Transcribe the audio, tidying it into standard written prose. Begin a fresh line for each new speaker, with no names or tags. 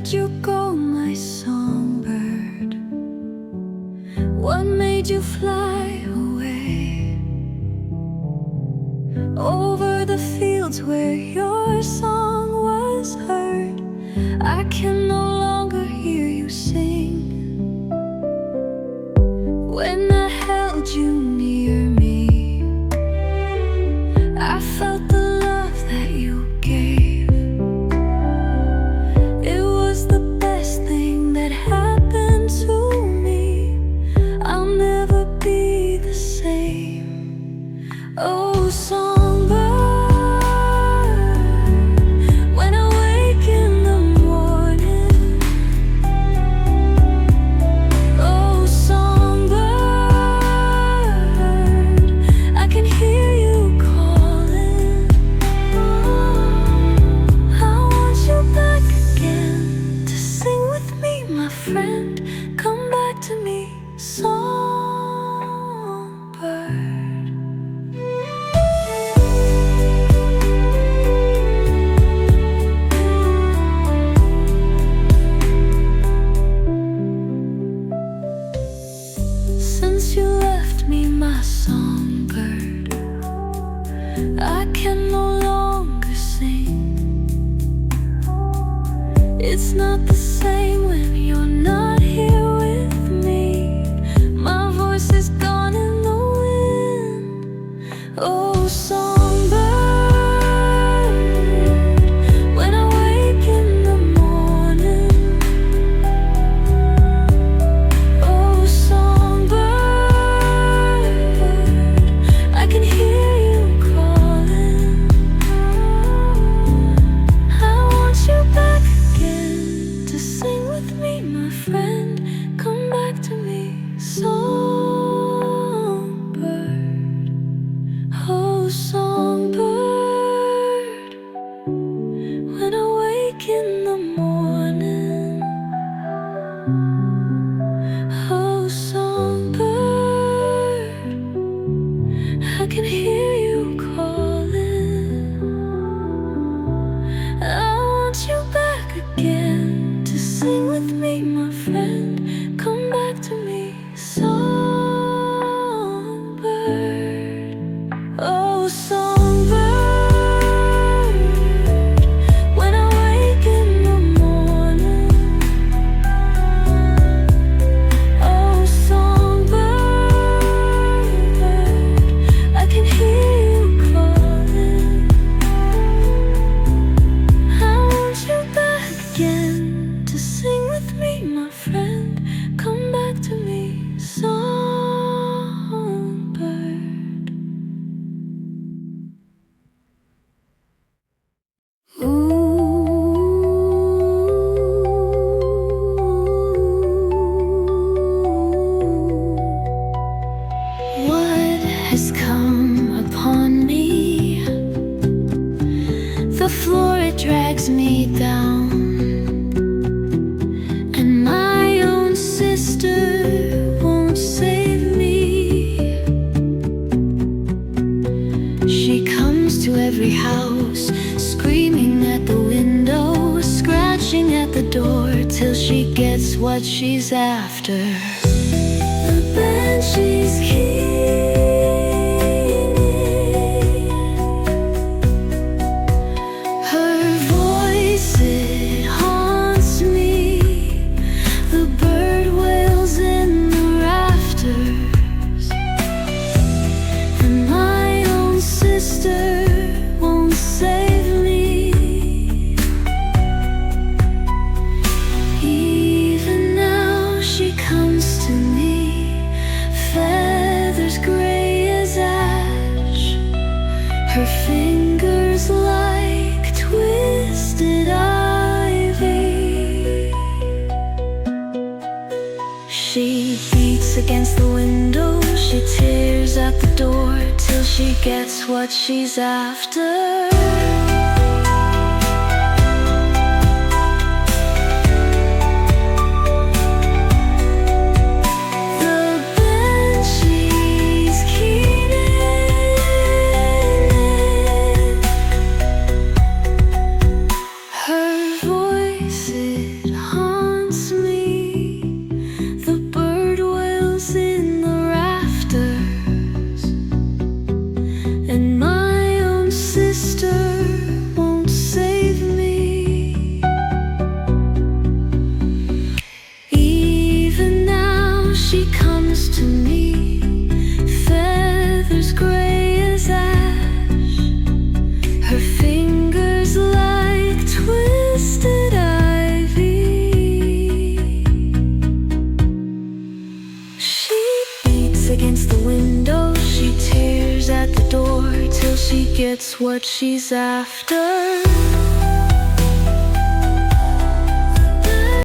did you go, my songbird? What made you fly away over the fields where your song was heard? I can no longer hear you sing. When I held you near me, I felt the love that you gave. It was the best thing that happened to me. I'll never be the same. Oh, songbird, when I wake in the morning. Oh, songbird, I can hear you calling. I want you back again to sing with me, my friend. Come back to me, songbird. Since you left me, my songbird, I can no longer sing. It's not the same when you're not here with me. My voice is gone in the wind. Oh, songbird, when I wake in the morning. Oh, songbird, I can hear you calling. I want you back again to sing with me, my friend. Come back to me, songbird. Oh, songbird, when I wake in the morning. Oh, songbird, I can hear you calling. I want you back again to sing with me, my friend. Come back to me, songbird. Oh, songbird, when I wake in the morning. Oh, songbird, I can hear you calling. I want you back again to sing with me, my friend. Come back to me, songbird. What has come upon me? The floor, it drags me down, and my own sister won't save me. She comes to every house, screaming at the window, scratching at the door, till she gets what she's after. The banshees keening, her voice, it haunts me. The bird wails in the rafters, and my own sister won't save me. Even now she comes to me, feathers gray as ash, her fingers like twisted ivy. She beats against the window, she tears at the door, till she gets what she's after. The banshees keening, her voice, it to me, feathers gray as ash, her fingers like twisted ivy. She beats against the window, she tears at the door till she gets what she's after.